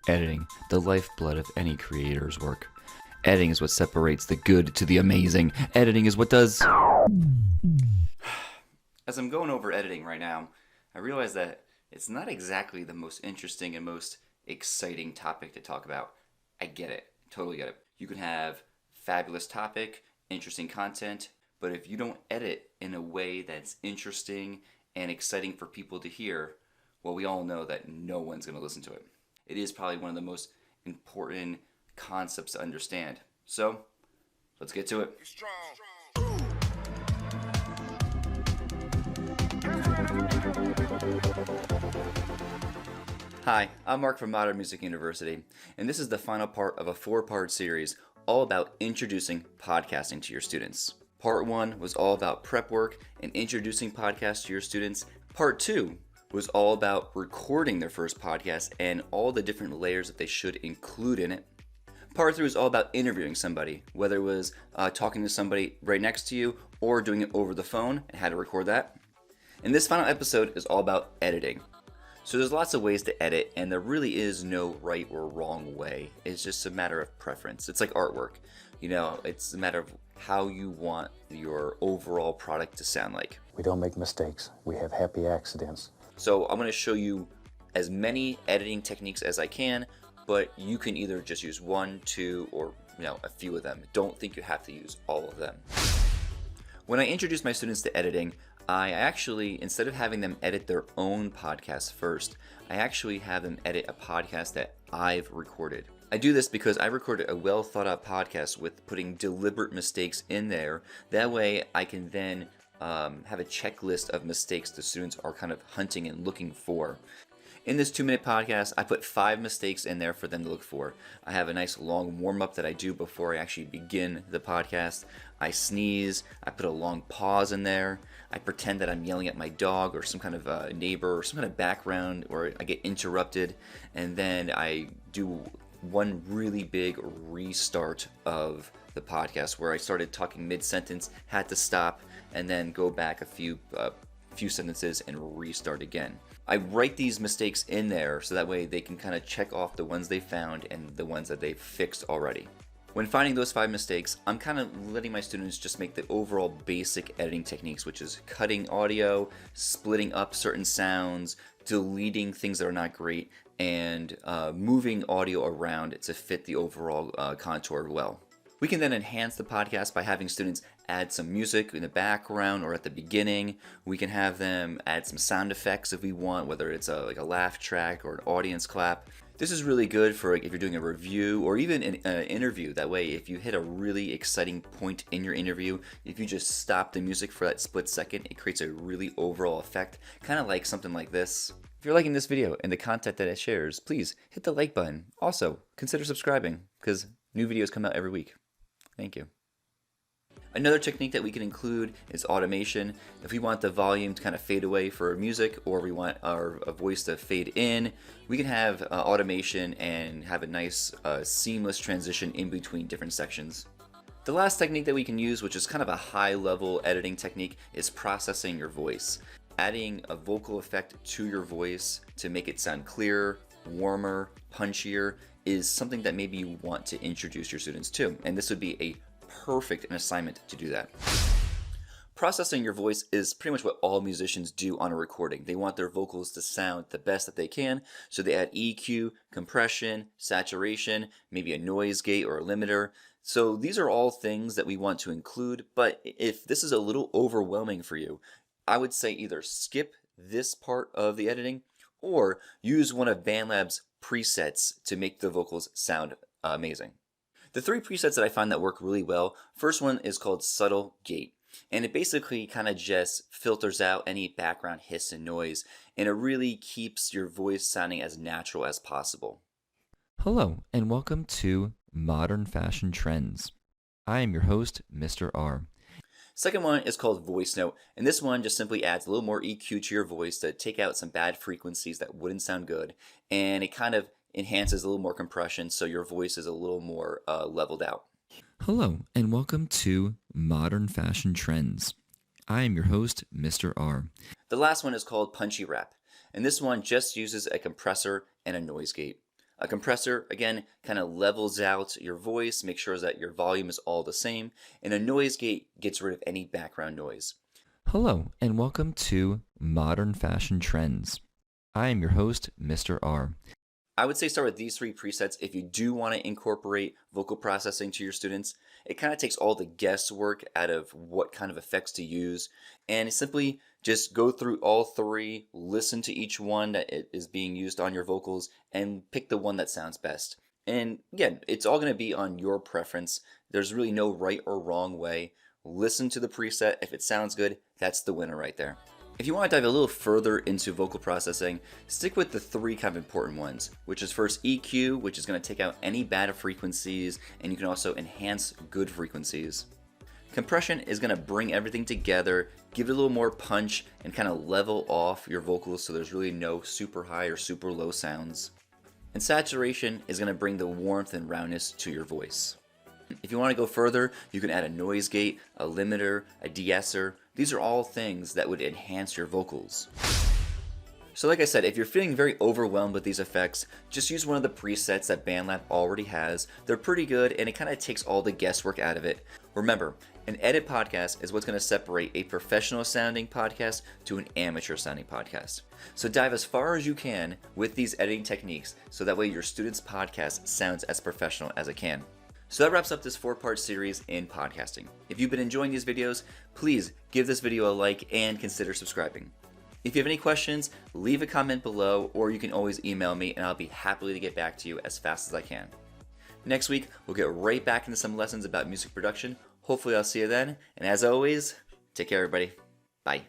Editing, the lifeblood of any creator's work. Editing is what separates the good to the amazing. Editing is what does... As I'm going over editing right now, I realize that it's not exactly the most interesting and most exciting topic to talk about. I get it. Totally get it. You can have fabulous topic, interesting content, but if you don't edit in a way that's interesting and exciting for people to hear, well, we all know that no one's going to listen to it. It is probably one of the most important concepts to understand. So, let's get to it. Hi, I'm Mark from Modern Music University, and this is the final part of a 4-part series all about introducing podcasting to your students. Part 1 was all about prep work and introducing podcasts to your students. Part 2 was all about recording their first podcast and all the different layers that they should include in it. Part 3 was all about interviewing somebody, whether it was talking to somebody right next to you or doing it over the phone and how to record that. And this final episode is all about editing. So there's lots of ways to edit, and there really is no right or wrong way. It's just a matter of preference. It's like artwork. You know, it's a matter of how you want your overall product to sound like. We don't make mistakes. We have happy accidents. So I'm going to show you as many editing techniques as I can, but you can either just use 1, 2, or a few of them. Don't think you have to use all of them. When I introduce my students to editing, I actually, instead of having them edit their own podcast first, I actually have them edit a podcast that I've recorded. I do this because I recorded a well thought out podcast with putting deliberate mistakes in there. That way I can then have a checklist of mistakes the students are kind of hunting and looking for. In this 2-minute podcast, I put 5 mistakes in there for them to look for. I have a nice long warm-up that I do before I actually begin the podcast. I sneeze, I put a long pause in there, I pretend that I'm yelling at my dog or some kind of neighbor or some kind of background where I get interrupted, and then I do one really big restart of the podcast where I started talking mid-sentence, had to stop, and then go back a few sentences and restart again. I write these mistakes in there so that way they can kind of check off the ones they found and the ones that they've fixed already. When finding those 5 mistakes, I'm kind of letting my students just make the overall basic editing techniques, which is cutting audio, splitting up certain sounds, deleting things that are not great, and moving audio around to fit the overall contour well. We can then enhance the podcast by having students add some music in the background or at the beginning. We can have them add some sound effects if we want, whether it's like a laugh track or an audience clap. This is really good for if you're doing a review or even an interview. That way, if you hit a really exciting point in your interview, if you just stop the music for that split second, it creates a really overall effect, kind of like something like this. If you're liking this video and the content that it shares, please hit the like button. Also, consider subscribing because new videos come out every week. Thank you. Another technique that we can include is automation. If we want the volume to kind of fade away for music, or we want our voice to fade in, we can have automation and have a nice seamless transition in between different sections. The last technique that we can use, which is kind of a high-level editing technique, is processing your voice. Adding a vocal effect to your voice to make it sound clearer, warmer, punchier is something that maybe you want to introduce your students to, and this would be a perfect assignment to do that. Processing your voice is pretty much what all musicians do on a recording. They want their vocals to sound the best that they can, so they add EQ, compression, saturation, maybe a noise gate or a limiter. So these are all things that we want to include, but if this is a little overwhelming for you, I would say either skip this part of the editing or use one of BandLab's presets to make the vocals sound amazing. The 3 presets that I find that work really well, first one is called Subtle Gate, and it basically kind of just filters out any background hiss and noise, and it really keeps your voice sounding as natural as possible. Hello, and welcome to Modern Fashion Trends. I am your host, Mr. R. Second one is called Voice Note, and this one just simply adds a little more EQ to your voice to take out some bad frequencies that wouldn't sound good, and it kind of enhances a little more compression so your voice is a little more leveled out. Hello, and welcome to Modern Fashion Trends. I am your host, Mr. R. The last one is called Punchy Rap, and this one just uses a compressor and a noise gate. A compressor, again, kind of levels out your voice, makes sure that your volume is all the same, and a noise gate gets rid of any background noise. Hello, and welcome to Modern Fashion Trends. I am your host, Mr. R. I would say start with these 3 presets if you do want to incorporate vocal processing to your students. It kind of takes all the guesswork out of what kind of effects to use, and simply just go through all 3, listen to each one that is being used on your vocals, and pick the one that sounds best. And again, it's all going to be on your preference. There's really no right or wrong way. Listen to the preset. If it sounds good, that's the winner right there. If you want to dive a little further into vocal processing, stick with the 3 kind of important ones, which is first EQ, which is going to take out any bad frequencies, and you can also enhance good frequencies. Compression is going to bring everything together, give it a little more punch, and kind of level off your vocals so there's really no super high or super low sounds. And saturation is going to bring the warmth and roundness to your voice. If you want to go further, you can add a noise gate, a limiter, a de-esser. These are all things that would enhance your vocals. So like I said, if you're feeling very overwhelmed with these effects, just use one of the presets that BandLab already has. They're pretty good and it kind of takes all the guesswork out of it. Remember, an edit podcast is what's going to separate a professional sounding podcast to an amateur sounding podcast. So dive as far as you can with these editing techniques so that way your students' podcast sounds as professional as it can. So that wraps up this 4-part series in podcasting. If you've been enjoying these videos, please give this video a like and consider subscribing. If you have any questions, leave a comment below, or you can always email me and I'll be happy to get back to you as fast as I can. Next week, we'll get right back into some lessons about music production. Hopefully I'll see you then, and as always, take care everybody. Bye.